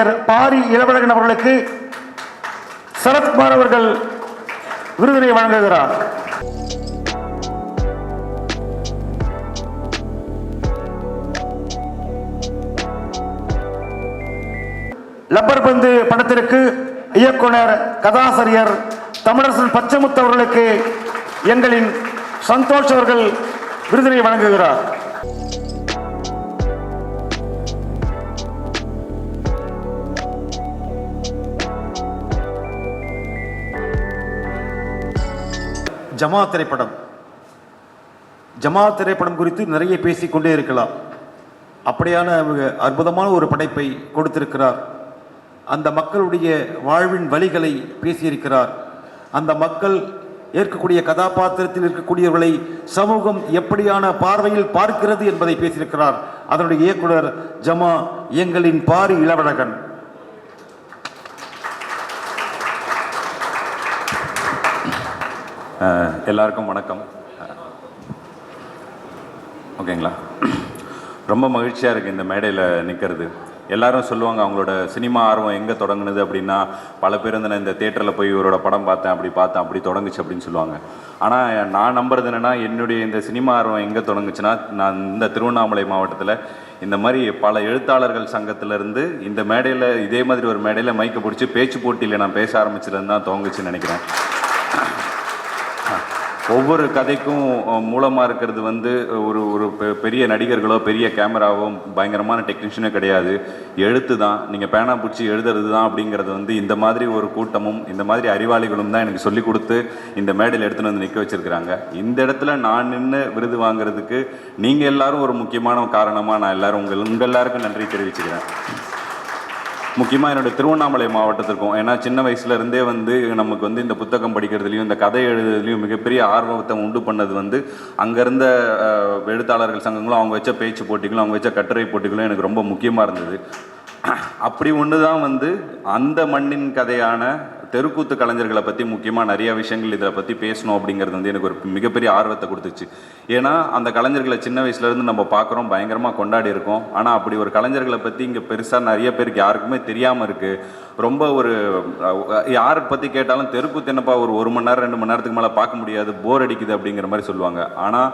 ஆசிரியர் பாரி இளவழகன் அவர்களுக்கு சரத்குமார் அவர்கள் விருதினை வழங்குகிறார். லப்பர் பந்து படத்திற்கு இயக்குனர் கதாசிரியர் தமிழரசன் பச்சமுத்து அவர்களுக்கு எங்களின் சந்தோஷ் அவர்கள் விருதினை வழங்குகிறார். ஜமாத் திரைப்படம் குறித்து நிறைய பேசிக்கொண்டே இருக்கலாம். அப்படியான அற்புதமான ஒரு படைப்பை கொடுத்திருக்கிறார். அந்த மக்களுடைய வாழ்வின் வழிகளை பேசியிருக்கிறார். அந்த மக்கள் ஏற்கக்கூடிய கதாபாத்திரத்தில் இருக்கக்கூடியவர்களை சமூகம் எப்படியான பார்வையில் பார்க்கிறது என்பதை பேசியிருக்கிறார். அதனுடைய இயக்குனர் ஜமா எங்களின் பாரி இளவழகன். எல்லாருக்கும் வணக்கம். ஓகேங்களா? ரொம்ப மகிழ்ச்சியாக இருக்குது இந்த மேடையில் நிற்கிறது. எல்லாரும் சொல்லுவாங்க அவங்களோட சினிமா ஆர்வம் எங்கே தொடங்குனது அப்படின்னா, பல பேர் வந்து நான் இந்த தேட்டரில் போய் இவரோட படம் பார்த்தேன், அப்படி தொடங்குச்சு அப்படின்னு சொல்லுவாங்க. ஆனால் நான் நம்புறது என்னென்னா, என்னுடைய இந்த சினிமா ஆர்வம் எங்கே தொடங்குச்சுன்னா, நான் இந்த திருவண்ணாமலை மாவட்டத்தில் இந்த மாதிரி பல எழுத்தாளர்கள் சங்கத்திலேருந்து இந்த மேடையில் இதே மாதிரி ஒரு மேடையில் மைக்கை பிடிச்சி பேச்சு போட்டியில் நான் பேச ஆரம்பிச்சிலேருந்து தான் துவங்குச்சுன்னு நினைக்கிறேன். ஒவ்வொரு கதைக்கும் மூலமாக இருக்கிறது வந்து ஒரு பெரிய நடிகர்களோ பெரிய கேமராவோ பயங்கரமான டெக்னீஷியனோ கிடையாது, எழுத்து தான். நீங்கள் பேனா பிடிச்சி எழுதுறது தான் அப்படிங்கிறது வந்து இந்த மாதிரி ஒரு கூட்டமும் இந்த மாதிரி அறிவாளிகளும் தான் எனக்கு சொல்லிக் கொடுத்து இந்த மேடையில் எடுத்துன்னு வந்து நிற்க வச்சுருக்கிறாங்க. இந்த இடத்துல நான் நின்று விருது வாங்கிறதுக்கு நீங்கள் எல்லாரும் ஒரு முக்கியமான காரணமாக நான் எல்லோரும் உங்கள் எல்லாருக்கும் நன்றி தெரிவிச்சுக்கிறேன். முக்கியமாக என்னுடைய திருவண்ணாமலை மாவட்டத்திற்கும், ஏன்னா சின்ன வயசுலேருந்தே வந்து நமக்கு வந்து இந்த புத்தகம் படிக்கிறதுலையும் இந்த கதை எழுதுறதுலையும் மிகப்பெரிய ஆர்வத்தை உண்டு பண்ணது வந்து அங்கே இருந்த எழுத்தாளர்கள் சங்கங்களும் அவங்க வச்ச பேச்சு போட்டிகளும் அவங்க வச்ச கட்டுரை போட்டிகளும் எனக்கு ரொம்ப முக்கியமாக இருந்தது. அப்படி ஒன்று தான் வந்து அந்த மண்ணின் கதையான தெருக்கூத்து கலைஞர்களை பற்றி முக்கியமாக நிறைய விஷயங்கள் இதில் பற்றி பேசணும் அப்படிங்கிறது வந்து எனக்கு ஒரு மிகப்பெரிய ஆர்வத்தை கொடுத்துச்சு. ஏன்னா அந்த கலைஞர்களை சின்ன வயசுலேருந்து நம்ம பார்க்குறோம், பயங்கரமாக கொண்டாடி இருக்கோம். ஆனால் அப்படி ஒரு கலைஞர்களை பற்றி இங்கே பெருசாக நிறைய பேருக்கு யாருக்குமே தெரியாமல் இருக்குது. ரொம்ப ஒரு யாரை பற்றி கேட்டாலும் தெருக்கூத்து என்னப்பா ஒரு மணி நேரம் 2 மணி நேரத்துக்கு மேலே பார்க்க முடியாது, போர் அடிக்குது அப்படிங்கிற மாதிரி சொல்லுவாங்க. ஆனால்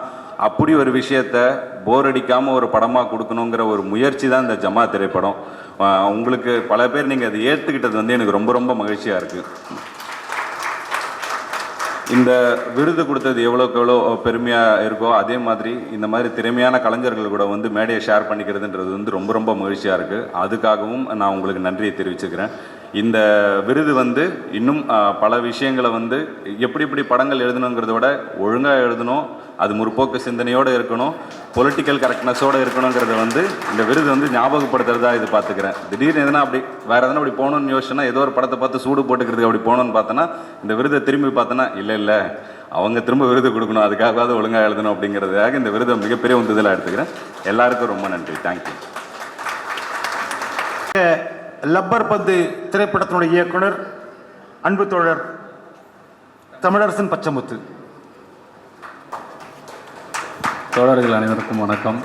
அப்படி ஒரு விஷயத்த போர் அடிக்காமல் ஒரு படமாக கொடுக்கணுங்கிற ஒரு முயற்சி தான் இந்த ஜமா திரைப்படம். உங்களுக்கு பல பேர் நீங்கள் அதை ஏற்றுக்கிட்டது வந்து எனக்கு ரொம்ப ரொம்ப மகிழ்ச்சியாக இருக்குது. இந்த விருது கொடுத்தது எவ்வளோக்கு எவ்வளோ பெருமையாக இருக்கோ அதே மாதிரி இந்த மாதிரி திறமையான கலைஞர்கள் கூட வந்து மேடையை ஷேர் பண்ணிக்கிறதுன்றது வந்து ரொம்ப ரொம்ப மகிழ்ச்சியாக இருக்குது. அதுக்காகவும் நான் உங்களுக்கு நன்றியை தெரிவிச்சுக்கிறேன். இந்த விருது வந்து இன்னும் பல விஷயங்களை வந்து எப்படி படங்கள் எழுதணுங்கிறத விட ஒழுங்காக எழுதணும், அது முற்போக்கு சிந்தனையோடு இருக்கணும், பொலிட்டிக்கல் கரெக்ட்னஸோடு இருக்கணுங்கிறத வந்து இந்த விருது வந்து ஞாபகப்படுத்துறதா இது பார்த்துக்கிறேன். திடீர்னு எதனா அப்படி வேறு எதனா அப்படி போகணுன்னு யோசிச்சுன்னா, ஏதோ ஒரு படத்தை பார்த்து சூடு போட்டுக்கிறதுக்கு அப்படி போகணுன்னு பார்த்தோன்னா, இந்த விருதை திரும்பி பார்த்தோன்னா இல்லை அவங்க திரும்ப விருது கொடுக்கணும், அதுக்காகவாவது ஒழுங்காக எழுதணும் அப்படிங்கிறதுக்காக இந்த விருதை மிகப்பெரிய உந்துதலாக எடுத்துக்கிறேன். எல்லாருக்கும் ரொம்ப நன்றி. தேங்க்யூ. லப்பர் பந்து திரைப்படத்தினுடைய இயக்குனர் அன்பு தோழர் தமிழரசன் பச்சமுத்து. தோழர்கள் அனைவருக்கும் வணக்கம்.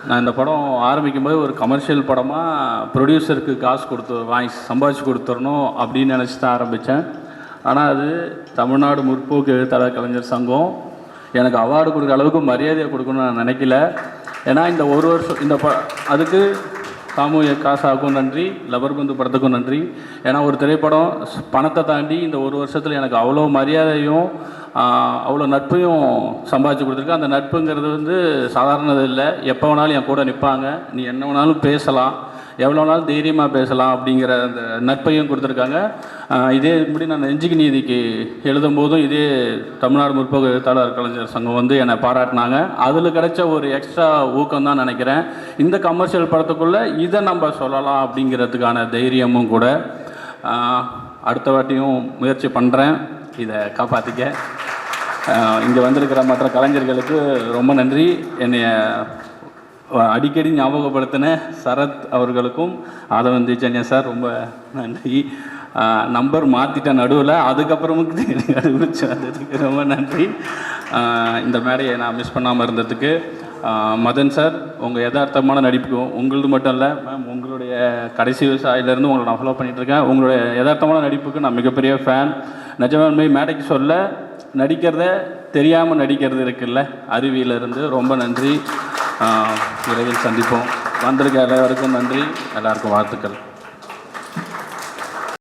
நான் இந்த படம் ஆரம்பிக்கும்போது ஒரு கமர்ஷியல் படமாக ப்ரொடியூசருக்கு காசு வாங்கி சம்பாதிச்சு கொடுத்துடணும் அப்படின்னு நினச்சி தான் ஆரம்பித்தேன். ஆனால் அது தமிழ்நாடு முற்போக்கு எழுத்தாளர் கலைஞர் சங்கம் எனக்கு அவார்டு கொடுக்குற அளவுக்கு மரியாதையை கொடுக்கணும்னு நான் நினைக்கல. ஏன்னா இந்த ஒரு வருஷம் அதுக்கு சாமூக காசாவுக்கும் நன்றி, லப்பர் பந்து படத்துக்கும் நன்றி. ஏன்னா ஒரு திரைப்படம் பணத்தை தாண்டி இந்த ஒரு வருஷத்தில் எனக்கு அவ்வளோ மரியாதையும் அவ்வளோ நட்பையும் சம்பாதிச்சு கொடுத்துருக்கு. அந்த நட்புங்கிறது வந்து சாதாரணது இல்லை. எப்போ வேணாலும் என் கூட நிற்பாங்க, நீ என்ன வேணாலும் பேசலாம், எவ்வளோ நாளும் தைரியமாக பேசலாம் அப்படிங்கிற அந்த நட்பையும் கொடுத்துருக்காங்க. இதே இப்படி நான் நெஞ்சுக்கு நீதிக்கு எழுதும் போதும் இதே தமிழ்நாடு முற்போக்கு எழுத்தாளர் கலைஞர் சங்கம் வந்து என்னை பாராட்டினாங்க. அதில் கிடைச்ச ஒரு எக்ஸ்ட்ரா ஊக்கம் தான் நினைக்கிறேன். இந்த கமர்ஷியல் படத்துக்குள்ளே இதை நம்ம சொல்லலாம் அப்படிங்கிறதுக்கான தைரியமும் கூட. அடுத்த வாட்டியும் முயற்சி பண்ணுறேன், இதை காப்பாற்றிக்க. இங்கே வந்திருக்கிற மற்ற கலைஞர்களுக்கு ரொம்ப நன்றி. என்னை அடிக்கடி ஞாபகப்படுத்தின சரத் அவர்களுக்கும் ஆதவந்தி சென்னை சார் ரொம்ப நன்றி. நம்பர் மாற்றிட்டேன் நடுவில், அதுக்கப்புறமும் கண்டுபிடிச்சி வந்ததுக்கு ரொம்ப நன்றி. இந்த மேடையை நான் மிஸ் பண்ணாமல் இருந்ததுக்கு மதன் சார், உங்கள் யதார்த்தமான நடிப்புக்கும் உங்களது மட்டும் இல்லை மேம், உங்களுடைய கடைசி விவசாயிலேருந்து உங்களை நான் ஃபாலோ பண்ணிகிட்ருக்கேன். உங்களுடைய யதார்த்தமான நடிப்புக்கு நான் மிகப்பெரிய ஃபேன். நிஜமான்மை மேடைக்கு சொல்ல நடிக்கிறத தெரியாமல் நடிக்கிறது இருக்குல்ல, அருவியிலிருந்து ரொம்ப நன்றி. விரைவில் சந்திப்போம். வந்திருக்க எல்லாருக்கும் நன்றி, எல்லாருக்கும் வாழ்த்துக்கள்.